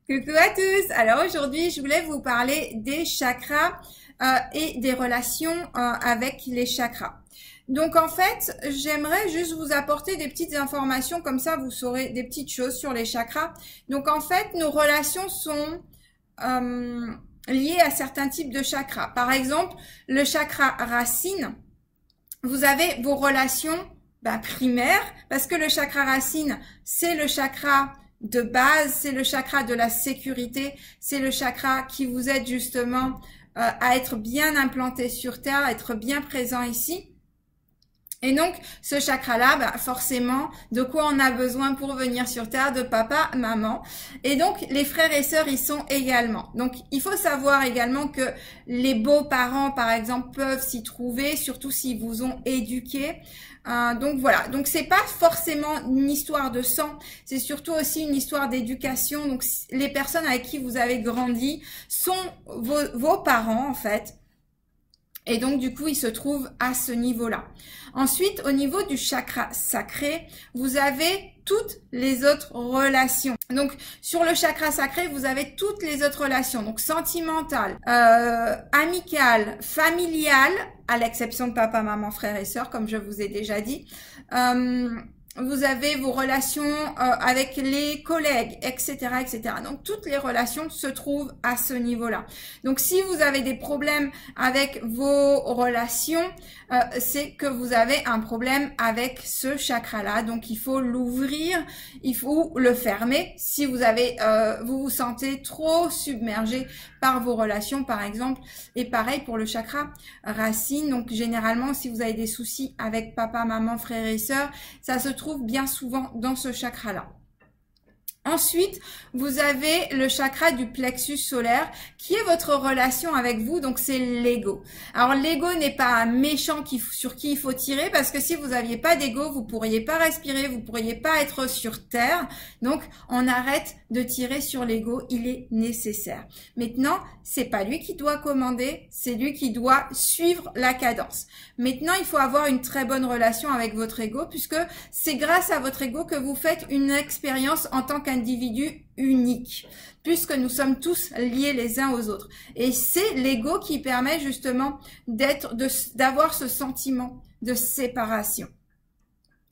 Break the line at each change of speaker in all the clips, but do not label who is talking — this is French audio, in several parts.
Coucou à tous. Alors aujourd'hui, je voulais vous parler des chakras et des relations avec les chakras. Donc en fait, j'aimerais juste vous apporter des petites informations, comme ça vous saurez des petites choses sur les chakras. Donc en fait, nos relations sont liées à certains types de chakras. Par exemple, le chakra racine, vous avez vos relations primaires, parce que le chakra racine, c'est le chakra de base, c'est le chakra de la sécurité, c'est le chakra qui vous aide justement à être bien implanté sur Terre, à être bien présent ici. Et donc, ce chakra-là, forcément, de quoi on a besoin pour venir sur Terre? De papa, maman. Et donc, les frères et sœurs y sont également. Donc, il faut savoir également que les beaux-parents, par exemple, peuvent s'y trouver, surtout s'ils vous ont éduqué. Donc voilà, donc c'est pas forcément une histoire de sang, c'est surtout aussi une histoire d'éducation. Donc les personnes avec qui vous avez grandi sont vos parents en fait. Et donc, du coup, il se trouve à ce niveau-là. Ensuite, au niveau du chakra sacré, vous avez toutes les autres relations. Donc, sur le chakra sacré, vous avez toutes les autres relations. Donc, sentimentales, amicales, familiales, à l'exception de papa, maman, frères et sœurs, comme je vous ai déjà dit. Vous avez vos relations avec les collègues, etc., etc. Donc, toutes les relations se trouvent à ce niveau-là. Donc, si vous avez des problèmes avec vos relations, c'est que vous avez un problème avec ce chakra-là. Donc, il faut l'ouvrir, il faut le fermer. Si vous avez, vous vous sentez trop submergé par vos relations, par exemple. Et pareil pour le chakra racine. Donc, généralement, si vous avez des soucis avec papa, maman, frères et sœurs, ça se trouve bien souvent dans ce chakra-là. Ensuite, vous avez le chakra du plexus solaire qui est votre relation avec vous, donc c'est l'ego. Alors l'ego n'est pas un méchant sur qui il faut tirer parce que si vous n'aviez pas d'ego, vous pourriez pas respirer, vous pourriez pas être sur Terre. Donc on arrête de tirer sur l'ego, il est nécessaire. Maintenant, c'est pas lui qui doit commander, c'est lui qui doit suivre la cadence. Maintenant, il faut avoir une très bonne relation avec votre ego puisque c'est grâce à votre ego que vous faites une expérience en tant qu'individu unique, puisque nous sommes tous liés les uns aux autres. Et c'est l'ego qui permet justement d'avoir ce sentiment de séparation.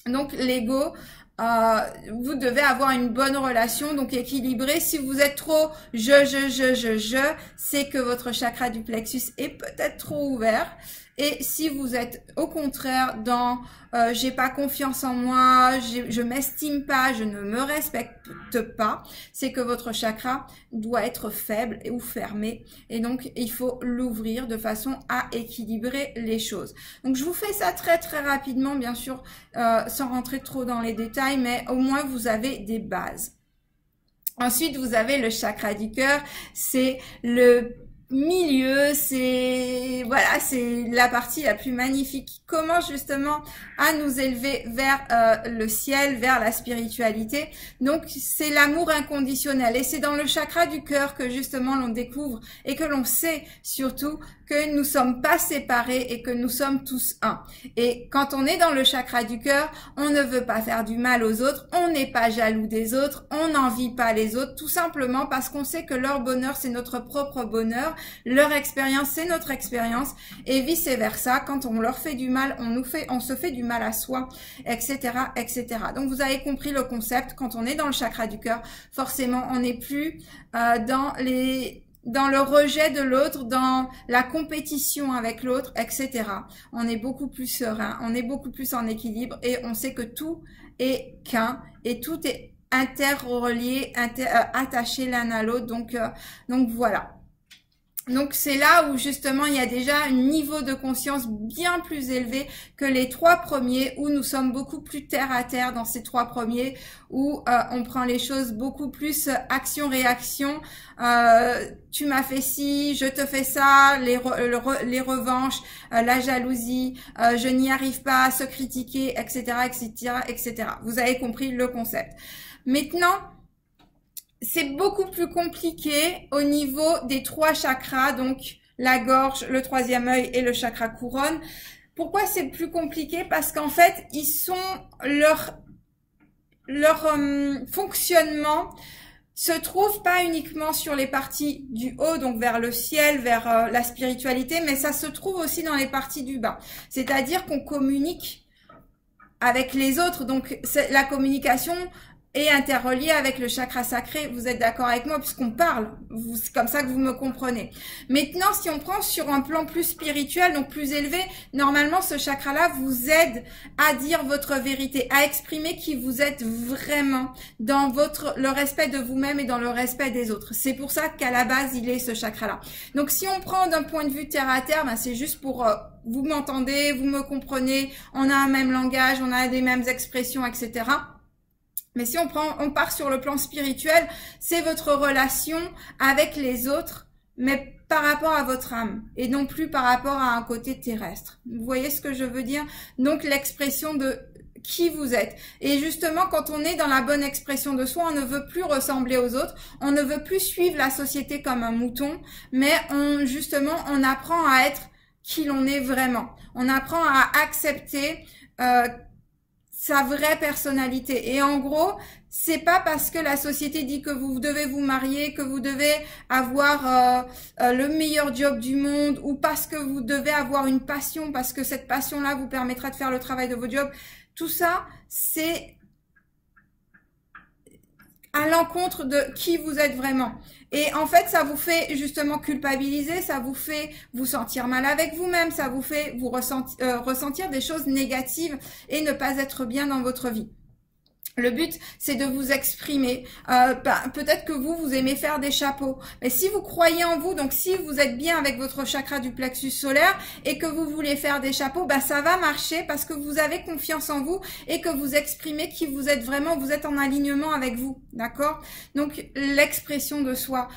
Donc l'ego, vous devez avoir une bonne relation, donc équilibrée. Si vous êtes trop c'est que votre chakra du plexus est peut-être trop ouvert. Et si vous êtes au contraire dans j'ai pas confiance en moi, je m'estime pas, je ne me respecte pas, c'est que votre chakra doit être faible ou fermé. Et donc, il faut l'ouvrir de façon à équilibrer les choses. Donc, je vous fais ça très rapidement, bien sûr, sans rentrer trop dans les détails, mais au moins vous avez des bases. Ensuite, vous avez le chakra du cœur, c'est le milieu, c'est voilà, c'est la partie la plus magnifique qui commence justement à nous élever vers le ciel, vers la spiritualité. Donc c'est l'amour inconditionnel et c'est dans le chakra du cœur que justement l'on découvre et que l'on sait surtout que nous sommes pas séparés et que nous sommes tous un. Et quand on est dans le chakra du cœur, on ne veut pas faire du mal aux autres, on n'est pas jaloux des autres, on n'envie pas les autres, tout simplement parce qu'on sait que leur bonheur c'est notre propre bonheur, leur expérience c'est notre expérience et vice versa. Quand on leur fait du mal, on se fait du mal à soi, etc., etc. Donc vous avez compris le concept. Quand on est dans le chakra du cœur, forcément on n'est plus dans le rejet de l'autre, dans la compétition avec l'autre, etc. On est beaucoup plus serein, on est beaucoup plus en équilibre et on sait que tout est qu'un et tout est interrelié, attaché l'un à l'autre. Donc voilà. Donc c'est là où justement il y a déjà un niveau de conscience bien plus élevé que les trois premiers, où nous sommes beaucoup plus terre à terre dans ces trois premiers, où on prend les choses beaucoup plus action-réaction. Tu m'as fait ci, je te fais ça, les revanches, la jalousie, je n'y arrive pas, se critiquer, etc., etc., etc. Vous avez compris le concept. Maintenant, c'est beaucoup plus compliqué au niveau des trois chakras, donc la gorge, le troisième œil et le chakra couronne. Pourquoi c'est plus compliqué? Parce qu'en fait, ils sont leur fonctionnement se trouve pas uniquement sur les parties du haut, donc vers le ciel, vers la spiritualité, mais ça se trouve aussi dans les parties du bas. C'est-à-dire qu'on communique avec les autres. Donc la communication est interreliée avec le chakra sacré. Vous êtes d'accord avec moi puisqu'on parle. C'est comme ça que vous me comprenez. Maintenant, si on prend sur un plan plus spirituel, donc plus élevé, normalement ce chakra-là vous aide à dire votre vérité, à exprimer qui vous êtes vraiment dans le respect de vous-même et dans le respect des autres. C'est pour ça qu'à la base, il est ce chakra-là. Donc si on prend d'un point de vue terre à terre, ben, c'est juste pour vous m'entendez, vous me comprenez, on a un même langage, on a des mêmes expressions, etc. Mais si on part sur le plan spirituel, c'est votre relation avec les autres, mais par rapport à votre âme et non plus par rapport à un côté terrestre. Vous voyez ce que je veux dire? Donc l'expression de qui vous êtes. Et justement, quand on est dans la bonne expression de soi, on ne veut plus ressembler aux autres, on ne veut plus suivre la société comme un mouton, mais on apprend à être qui l'on est vraiment. On apprend à accepter sa vraie personnalité. Et en gros, c'est pas parce que la société dit que vous devez vous marier, que vous devez avoir le meilleur job du monde, ou parce que vous devez avoir une passion, parce que cette passion-là vous permettra de faire le travail de votre job. Tout ça, c'est à l'encontre de qui vous êtes vraiment. Et en fait, ça vous fait justement culpabiliser, ça vous fait vous sentir mal avec vous-même, ça vous fait vous ressentir des choses négatives et ne pas être bien dans votre vie. Le but, c'est de vous exprimer. Peut-être que vous aimez faire des chapeaux. Mais si vous croyez en vous, donc si vous êtes bien avec votre chakra du plexus solaire et que vous voulez faire des chapeaux, ça va marcher parce que vous avez confiance en vous et que vous exprimez qui vous êtes vraiment. Vous êtes en alignement avec vous, d'accord? Donc, l'expression de soi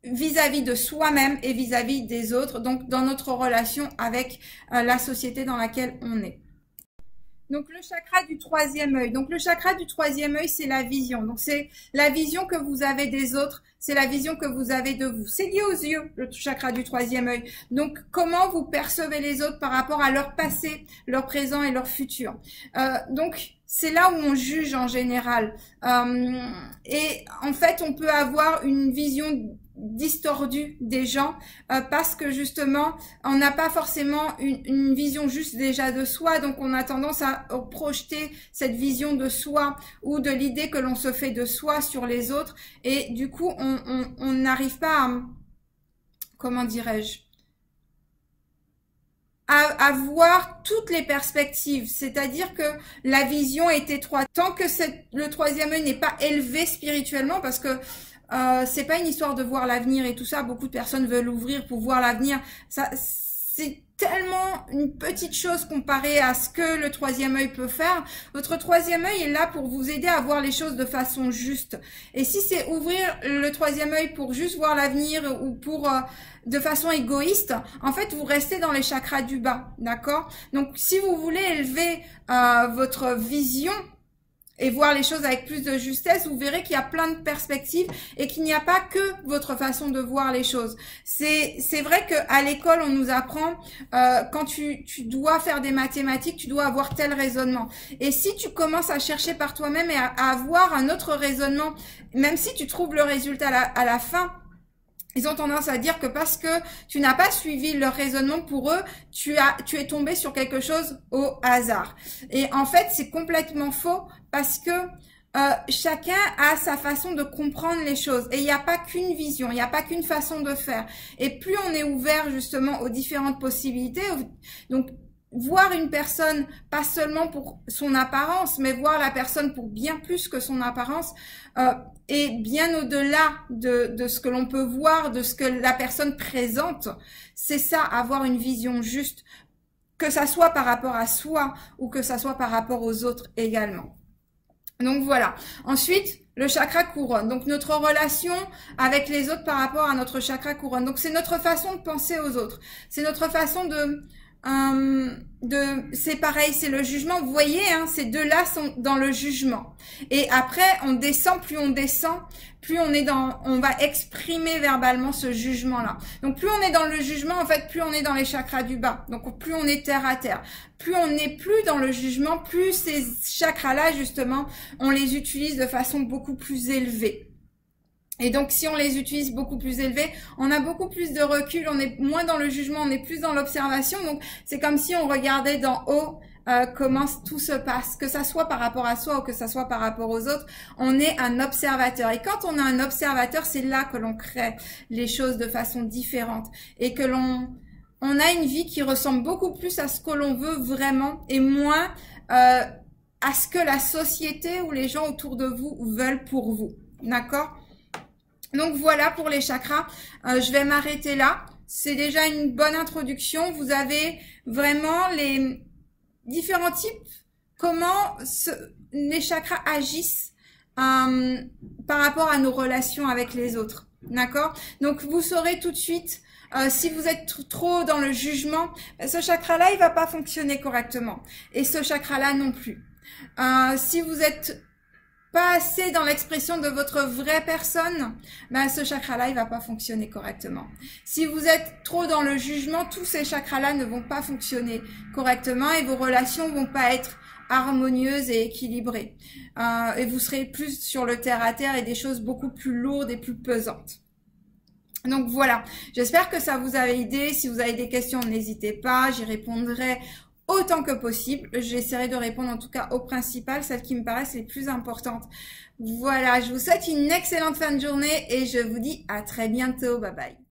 vis-à-vis de soi-même et vis-à-vis des autres. Donc, dans notre relation avec la société dans laquelle on est. Donc, le chakra du troisième œil. Donc, le chakra du troisième œil, c'est la vision. Donc, c'est la vision que vous avez des autres. C'est la vision que vous avez de vous. C'est lié aux yeux, le chakra du troisième œil. Donc, comment vous percevez les autres par rapport à leur passé, leur présent et leur futur. Donc, c'est là où on juge en général. Et en fait, on peut avoir une vision distordue des gens parce que justement on n'a pas forcément une vision juste déjà de soi, donc on a tendance à projeter cette vision de soi ou de l'idée que l'on se fait de soi sur les autres et du coup on n'arrive pas à, comment dirais-je, à voir toutes les perspectives, c'est-à-dire que la vision est étroite. Tant que le troisième œil n'est pas élevé spirituellement, parce que c'est pas une histoire de voir l'avenir et tout ça. Beaucoup de personnes veulent ouvrir pour voir l'avenir. Ça, c'est tellement une petite chose comparée à ce que le troisième œil peut faire. Votre troisième œil est là pour vous aider à voir les choses de façon juste. Et si c'est ouvrir le troisième œil pour juste voir l'avenir ou pour de façon égoïste, en fait, vous restez dans les chakras du bas, d'accord? Donc, si vous voulez élever votre vision et voir les choses avec plus de justesse, vous verrez qu'il y a plein de perspectives et qu'il n'y a pas que votre façon de voir les choses. C'est vrai qu'à l'école, on nous apprend quand tu dois faire des mathématiques, tu dois avoir tel raisonnement. Et si tu commences à chercher par toi-même et à avoir un autre raisonnement, même si tu trouves le résultat à la fin, ils ont tendance à dire que parce que tu n'as pas suivi leur raisonnement, pour eux, tu es tombé sur quelque chose au hasard. Et en fait, c'est complètement faux parce que chacun a sa façon de comprendre les choses. Et il n'y a pas qu'une vision, il n'y a pas qu'une façon de faire. Et plus on est ouvert justement aux différentes possibilités, donc voir une personne, pas seulement pour son apparence, mais voir la personne pour bien plus que son apparence, et bien au-delà de ce que l'on peut voir, de ce que la personne présente, c'est ça, avoir une vision juste, que ça soit par rapport à soi ou que ça soit par rapport aux autres également. Donc voilà. Ensuite, le chakra couronne. Donc notre relation avec les autres par rapport à notre chakra couronne. Donc c'est notre façon de penser aux autres. C'est notre façon de c'est pareil, c'est le jugement. Vous voyez, hein, ces deux-là sont dans le jugement. Et après, on descend, plus on est on va exprimer verbalement ce jugement-là. Donc, plus on est dans le jugement, en fait, plus on est dans les chakras du bas. Donc, plus on est terre à terre. Plus on n'est plus dans le jugement, plus ces chakras-là, justement, on les utilise de façon beaucoup plus élevée. Et donc, si on les utilise beaucoup plus élevés, on a beaucoup plus de recul, on est moins dans le jugement, on est plus dans l'observation. Donc, c'est comme si on regardait d'en haut comment tout se passe, que ça soit par rapport à soi ou que ça soit par rapport aux autres. On est un observateur. Et quand on a un observateur, c'est là que l'on crée les choses de façon différente et que on a une vie qui ressemble beaucoup plus à ce que l'on veut vraiment et moins à ce que la société ou les gens autour de vous veulent pour vous. D'accord ? Donc voilà pour les chakras, je vais m'arrêter là. C'est déjà une bonne introduction. Vous avez vraiment les différents types, comment les chakras agissent par rapport à nos relations avec les autres. D'accord? Donc vous saurez tout de suite si vous êtes trop dans le jugement, ce chakra-là, il va pas fonctionner correctement. Et ce chakra-là non plus. Si vous êtes pas assez dans l'expression de votre vraie personne, ben ce chakra-là, il va pas fonctionner correctement. Si vous êtes trop dans le jugement, tous ces chakras-là ne vont pas fonctionner correctement et vos relations vont pas être harmonieuses et équilibrées. Et vous serez plus sur le terre-à-terre et des choses beaucoup plus lourdes et plus pesantes. Donc voilà, j'espère que ça vous a aidé. Si vous avez des questions, n'hésitez pas, j'y répondrai autant que possible. J'essaierai de répondre en tout cas aux principales, celles qui me paraissent les plus importantes. Voilà, je vous souhaite une excellente fin de journée et je vous dis à très bientôt. Bye bye.